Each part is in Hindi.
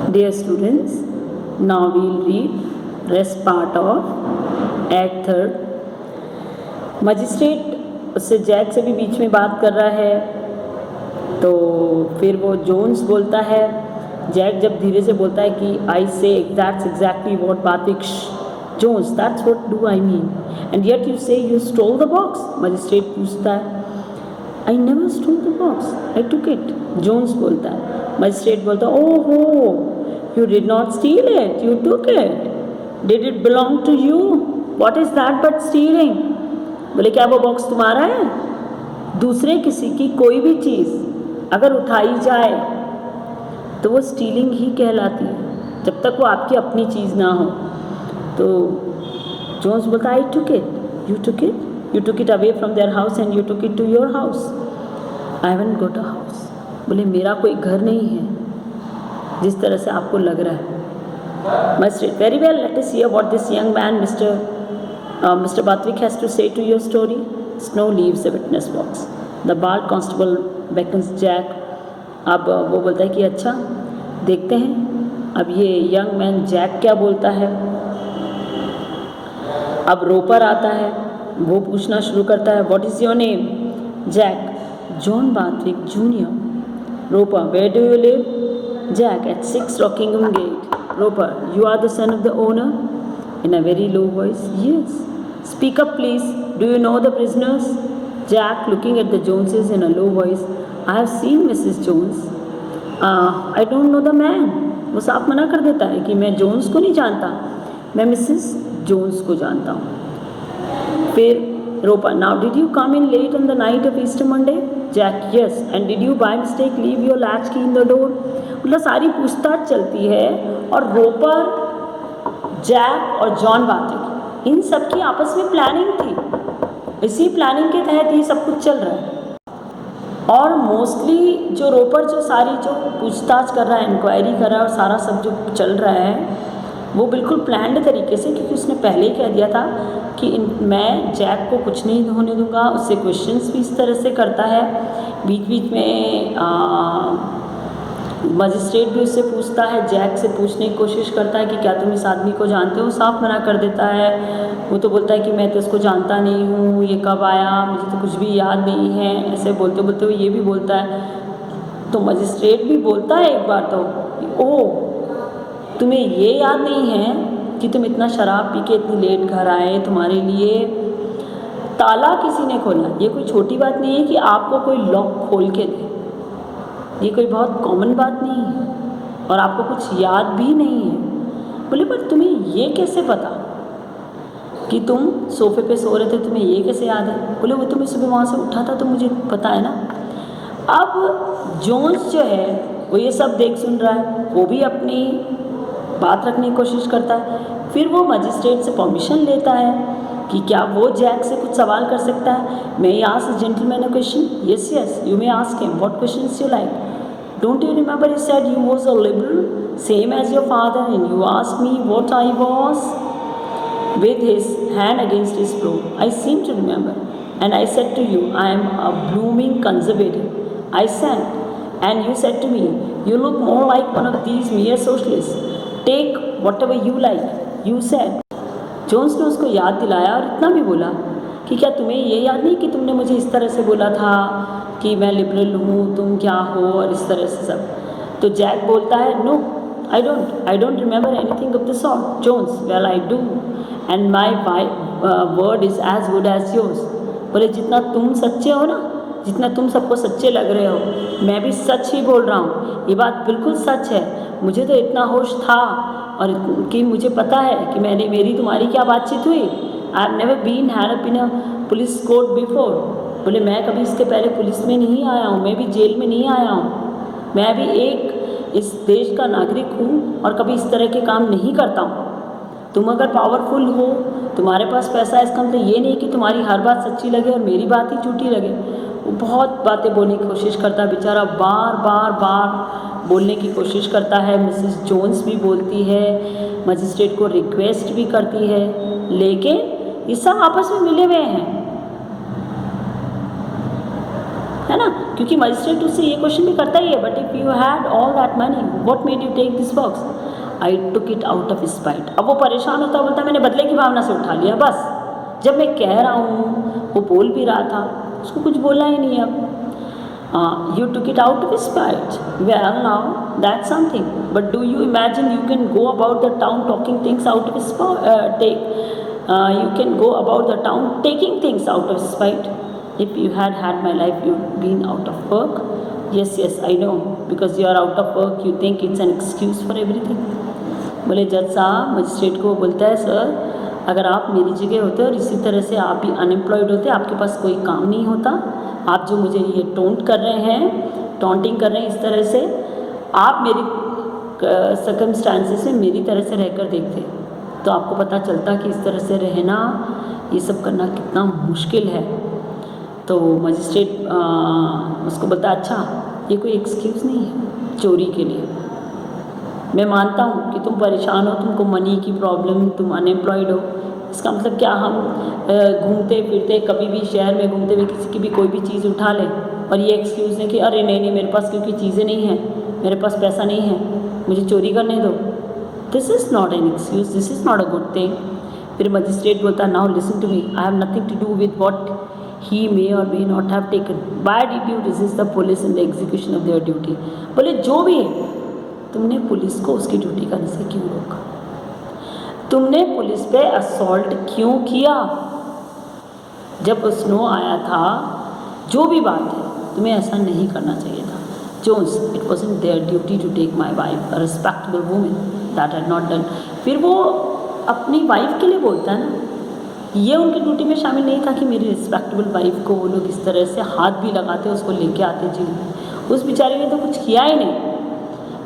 Dear students, now we'll read rest part of Act 3rd. Magistrate उससे जैक से भी बीच में बात कर रहा है, तो फिर वो जोन्स बोलता है, जैक जब धीरे से बोलता है कि I say that's exactly what Barthwick Jones that's what do I mean and yet you say you stole the box. Magistrate पूछता है I never stole the box, I took it. Jones बोलता है. मजिस्ट्रेट बोलता है ओहो, you did not steal it, you took it. Did it belong to you? What is that but stealing? बोले क्या वो बॉक्स तुम्हारा है? दूसरे किसी की कोई भी चीज़ अगर उठाई जाए तो वो स्टीलिंग ही कहलाती है, जब तक वो आपकी अपनी चीज़ ना हो. तो जोन्स बोलता I took it, you took it away from their house and you took it to your house. I haven't got a house. बोले मेरा कोई घर नहीं है जिस तरह से आपको लग रहा है. Magistrate very well, let us hear what this young man Mister Barthwick has to say to your story. Snow leaves the witness box. The bar constable beckons Jack. अब वो बोलता है कि अच्छा देखते हैं अब ये यंग मैन जैक क्या बोलता है. अब रोपर आता है, वो पूछना शुरू करता है what is your name. Jack John Barthwick junior. Roper where do you live. Jack at 6 Rockingham Gate. Roper, you are the son of the owner? In a very low voice, yes. Speak up please, do you know the prisoners? Jack looking at the Joneses in a low voice, I have seen Mrs. Jones. I don't know the man. वो साफ मना कर देता है कि मैं जोन्स को नहीं जानता, मैं मिसेस जोन्स को जानता हूँ. फिर Ropar, now did you come in late on the night of Easter Monday? Jack, yes. And did you by mistake leave your latch key in the door? मतलब सारी पूछताछ चलती है और रोपर, जैक और जॉन बात्विक इन सब की आपस में प्लानिंग थी. इसी प्लानिंग के तहत ये सब कुछ चल रहा है. और मोस्टली जो रोपर जो सारी जो पूछताछ कर रहा है, इंक्वायरी कर रहा है और सारा सब जो चल रहा है वो बिल्कुल प्लान्ड तरीके से, क्योंकि उसने पहले ही कह दिया था कि मैं जैक को कुछ नहीं होने दूंगा. उससे क्वेश्चंस भी इस तरह से करता है. बीच बीच में मजिस्ट्रेट भी उससे पूछता है, जैक से पूछने की कोशिश करता है कि क्या तुम इस आदमी को जानते हो. साफ मना कर देता है. वो तो बोलता है कि मैं तो इसको जानता नहीं हूँ, ये कब आया मुझे तो कुछ भी याद नहीं है. ऐसे बोलते बोलते हुए ये भी बोलता है. तो मजिस्ट्रेट भी बोलता है एक बार तो, ओह तुम्हें ये याद नहीं है कि तुम इतना शराब पी के इतनी लेट घर आए, तुम्हारे लिए ताला किसी ने खोला. ये कोई छोटी बात नहीं है कि आपको कोई लॉक खोल के दे, ये कोई बहुत कॉमन बात नहीं है और आपको कुछ याद भी नहीं है. बोले पर तुम्हें ये कैसे पता कि तुम सोफे पे सो रहे थे, तुम्हें ये कैसे याद है. बोले वो तो मैं सुबह वहाँ से उठा था तो मुझे पता है ना. अब जोन्स जो है वो ये सब देख सुन रहा है, वो भी अपनी बात रखने की कोशिश करता है. फिर वो मजिस्ट्रेट से परमिशन लेता है कि क्या वो जैक से कुछ सवाल कर सकता है. May I ask gentleman a question. Yes yes you may ask him what questions you like. Don't you remember he said you was a liberal same as your father and you ask me what I was. With his hand against his brow. I seem to remember and I said to you I am a blooming conservative. I said and you said to me you look more like one of these mere socialists. Take whatever you like, you said. Jones ने उसको याद दिलाया और इतना भी बोला कि क्या तुम्हें ये याद नहीं कि तुमने मुझे इस तरह से बोला था कि मैं लिबरल हूँ, तुम क्या हो और इस तरह से सब. तो जैक बोलता है no I don't remember anything of the sort. Jones, well I do and my word is as good as yours. बोले जितना तुम सच्चे हो ना, जितना तुम सबको सच्चे लग रहे हो, मैं भी सच ही बोल रहा हूँ. ये बात बिल्कुल सच है. मुझे तो इतना होश था और कि मुझे पता है कि मेरी तुम्हारी क्या बातचीत हुई. I have never been had up in a police court before. बोले मैं कभी इसके पहले पुलिस में नहीं आया हूँ, मैं भी जेल में नहीं आया हूँ. मैं भी एक इस देश का नागरिक हूँ और कभी इस तरह के काम नहीं करता हूँ. तुम अगर पावरफुल हो, तुम्हारे पास पैसा है, इसका मतलब ये नहीं कि तुम्हारी हर बात सच्ची लगे और मेरी बात ही झूठी लगे. वो बहुत बातें बोलने की कोशिश करता है बेचारा, बार बार बार बोलने की कोशिश करता है. मिसेस जोन्स भी बोलती है, मजिस्ट्रेट को रिक्वेस्ट भी करती है, लेकिन ये सब आपस में मिले हुए हैं, है ना. क्योंकि मजिस्ट्रेट उससे ये क्वेश्चन भी करता ही है, but if you had all that money what made you take this box? I took it out of spite. अब वो परेशान होता बोलता मैंने बदले की भावना से उठा लिया बस। जब मैं कह रहा हूँ, वो बोल भी रहा था, उसको कुछ बोला ही नहीं। अब you took it out of spite. Well, now that's something. But do you imagine you can go about the town talking things out of spite? You can go about the town taking things out of spite. If you had had my life, you'd been out of work. Yes, I know. Because you are out of work, you think it's an excuse for everything. बोले जज साहब, मजिस्ट्रेट को बोलता है सर, अगर आप मेरी जगह होते और इसी तरह से आप भी अनएम्प्लॉयड होते, आपके पास कोई काम नहीं होता, आप जो मुझे ये टोंट कर रहे हैं, टॉन्टिंग कर रहे हैं इस तरह से, आप मेरी सर्कमस्टांसेस में मेरी तरह से रहकर देखते तो आपको पता चलता कि इस तरह से रहना, ये सब करना कितना मुश्किल है। तो मजिस्ट्रेट उसको बोलता अच्छा, ये कोई एक्सक्यूज़ नहीं है चोरी के लिए। मैं मानता हूँ कि तुम परेशान हो, तुमको मनी की प्रॉब्लम, तुम अनएम्प्लॉयड हो। इसका मतलब क्या हम घूमते फिरते कभी भी शहर में घूमते हुए किसी की भी कोई भी चीज़ उठा लें और ये एक्सक्यूज़ है कि अरे नहीं मेरे पास क्योंकि चीज़ें नहीं हैं, मेरे पास पैसा नहीं है, मुझे चोरी करने दो। This is not an excuse, this is not a good thing. फिर मजिस्ट्रेट बोलता now listen to me, I have nothing to do with what he may or may not have taken. Why did you resist the police in the execution of their duty? बोले जो भी है, तुमने पुलिस को उसकी ड्यूटी करने से क्यों रोका? तुमने पुलिस पे असॉल्ट क्यों किया? जब स्नो आया था, जो भी बात है, तुम्हें ऐसा नहीं करना चाहिए था। Jones, it wasn't their duty to take my wife, a respectable woman, that had not done. फिर वो अपनी वाइफ के लिए बोलता है ना, ये उनकी ड्यूटी में शामिल नहीं था कि मेरी रिस्पेक्टेबल वाइफ को वो लोग इस तरह से हाथ भी लगाते, उसको लेके आते जेल में। उस बेचारे ने तो कुछ किया ही नहीं।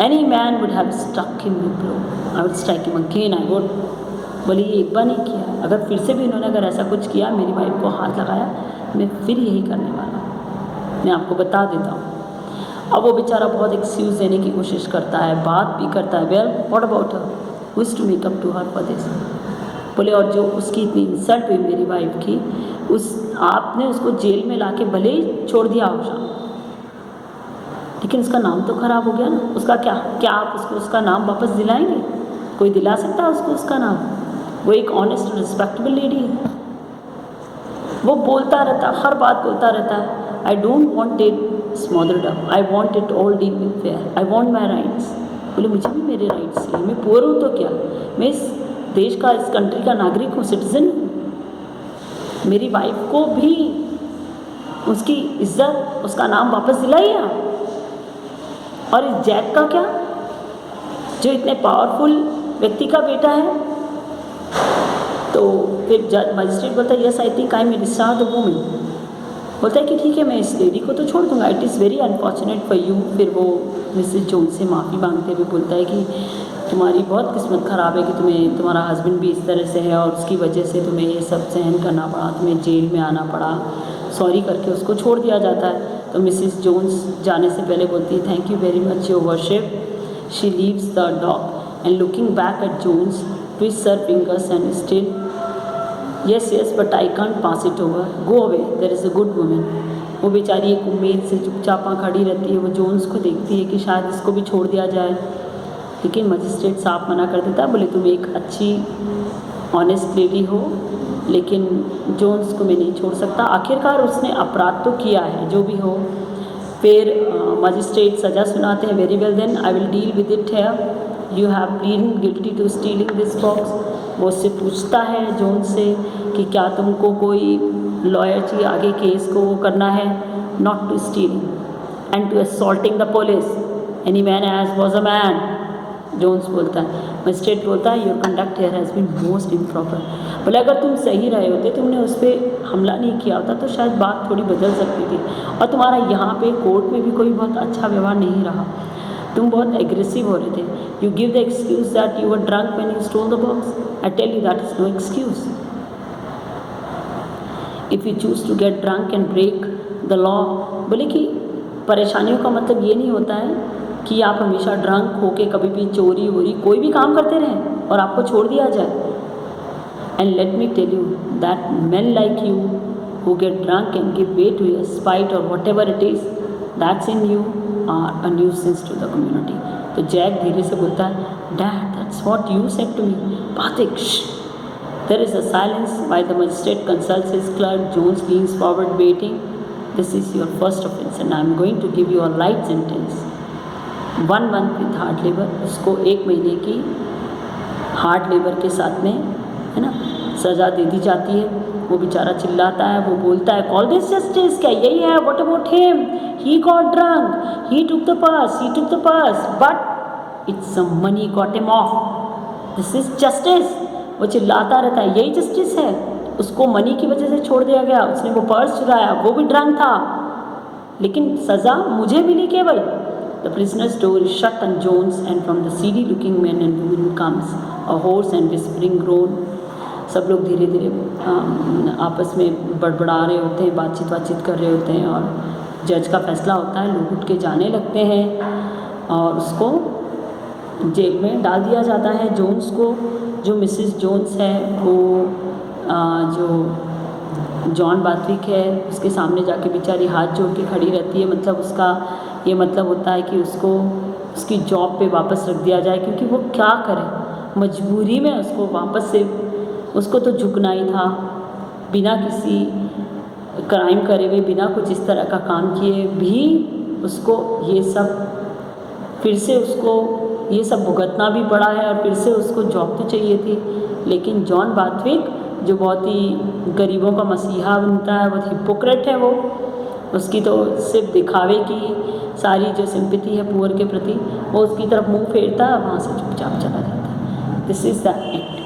Any man would have struck him with blow. I would strike him again. I would. बोले ये एक बार नहीं किया, अगर फिर से भी इन्होंने अगर ऐसा कुछ किया, मेरी वाइफ को हाथ लगाया, मैं फिर यही करने वाला हूँ, मैं आपको बता देता हूँ। अब वो बेचारा बहुत एक्सक्यूज़ देने की कोशिश करता है, बात भी करता है। Well what about her, who is to make up to her for this? बोले और जो उसकी इतनी इंसल्ट हुई मेरी वाइफ की, उस आपने उसको जेल में ला के भले ही छोड़ दिया होगा, लेकिन उसका नाम तो ख़राब हो गया ना। उसका क्या आप उसको उसका नाम वापस दिलाएंगे? कोई दिला सकता है उसको उसका नाम? वो एक ऑनेस्ट रिस्पेक्टेबल लेडी है। वो बोलता रहता, हर बात बोलता रहता है, I don't want it smothered up, I want it all deal with fair, I want my rights. बोले मुझे भी मेरे राइट्स चाहिए, मैं पुअर हूँ तो क्या, मैं इस देश का, इस कंट्री का नागरिक हूँ, सिटीजन हूँ। मेरी वाइफ को भी उसकी इज्जत, उसका नाम वापस दिलाइए आप। और इस जैक का क्या, जो इतने पावरफुल व्यक्ति का बेटा है? तो फिर मजिस्ट्रेट बोलता है yes I think I may discharge the women. बोलता है कि ठीक है, मैं इस लेडी को तो छोड़ दूंगा, it is very unfortunate for you. फिर वो मिसेस जोन्स से माफ़ी मांगते हुए बोलता है कि तुम्हारी बहुत किस्मत ख़राब है कि तुम्हें तुम्हारा हस्बैंड भी इस तरह से है और उसकी वजह से तुम्हें ये सब सहन करना पड़ा, तुम्हें जेल में आना पड़ा। सॉरी करके उसको छोड़ दिया जाता है। तो मिसेस जोन्स जाने से पहले बोलती है thank you very much your worship. She leaves the dog and looking back at Jones twist her fingers and still yes but I can't pass it over, go away, there is a good woman। वो बेचारी एक उम्मीद से चुपचाप खड़ी रहती है। वो जोन्स को देखती है कि शायद इसको भी छोड़ दिया जाए, लेकिन मजिस्ट्रेट साफ मना कर देता है। बोले तुम एक अच्छी ऑनेस्ट लेडी हो, लेकिन जोन्स को मैं नहीं छोड़ सकता। आखिरकार उसने अपराध तो किया है, जो भी हो। फिर मजिस्ट्रेट सज़ा सुनाते हैं। Very well then I will deal with it है, you have pleaded guilty to stealing this box. वो उससे पूछता है जोन से कि क्या तुमको कोई लॉयर चाहिए आगे केस को वो करना है, not to stealing and to assaulting the police, any man as was a man. Jones बोलता है, मजिस्ट्रेट बोलता है your conduct here has been most improper. बोले अगर तुम सही रहे होते, तुमने उस पर हमला नहीं किया होता तो शायद बात थोड़ी बदल सकती थी। और तुम्हारा यहाँ पे कोर्ट में भी कोई बहुत अच्छा व्यवहार नहीं रहा, तुम बहुत एग्रेसिव हो रहे थे। You give the excuse that you were drunk when you stole the box, I tell you that is no excuse. If you choose to get drunk and break the law, बोले कि परेशानियों का मतलब ये नहीं होता है कि आप हमेशा ड्रंक होके कभी भी चोरी वोरी कोई भी काम करते रहें और आपको छोड़ दिया जाए। And let me tell you that men like you who get drunk and give way to your spite or whatever it is, that's in you are a nuisance to the community. तो जैक धीरे से बोलता है, dad that's what you said to me. Barthwick, there is a silence while the magistrate consults his clerk. Jones leans forward waiting. This is your first offense and I am going to give you a light sentence. 1 month with hard labor. उसको 1 महीने की हार्ड लेबर के साथ में, है ना, सज़ा दे दी जाती है। वो बेचारा चिल्लाता है, वो बोलता है, कॉल दिस जस्टिस, क्या यही है? What about him? He got drunk, he took the purse, but it's a money got him of. This is justice. वो चिल्लाता रहता है, यही जस्टिस है? उसको मनी की वजह से छोड़ दिया गया, उसने वो पर्स चुराया, वो भी ड्रंक था, लेकिन सज़ा मुझे मिली केवल। The prisoner's door is shut on Jones and from the seedy looking man and woman comes a hoarse and whispering groan. सब लोग धीरे धीरे आपस में बड़बड़ा रहे होते हैं, बातचीत कर रहे होते हैं, और जज का फैसला होता है। लोग उठ के जाने लगते हैं और उसको जेल में डाल दिया जाता है। जोन्स को, जो मिसिस जोन्स है, वो जो जॉन बाथविक है, उसके सामने जाके बेचारी हाथ जोड़ के खड़ी रहती है। मतलब उसका ये मतलब होता है कि उसको उसकी जॉब पे वापस रख दिया जाए, क्योंकि वो क्या करे, मजबूरी में उसको वापस से, उसको तो झुकना ही था, बिना किसी क्राइम करे हुए, बिना कुछ इस तरह का काम किए भी उसको ये सब, फिर से उसको ये सब भुगतना भी पड़ा है, और फिर से उसको जॉब तो चाहिए थी। लेकिन जॉन बाथविक, जो बहुत ही गरीबों का मसीहा बनता है, बहुत हिपोक्रेट है वो, उसकी तो सिर्फ दिखावे की सारी जो सिंपैथी है पुअर के प्रति, वो उसकी तरफ मुंह फेरता है, वहाँ से चुपचाप चला जाता है। This is the end.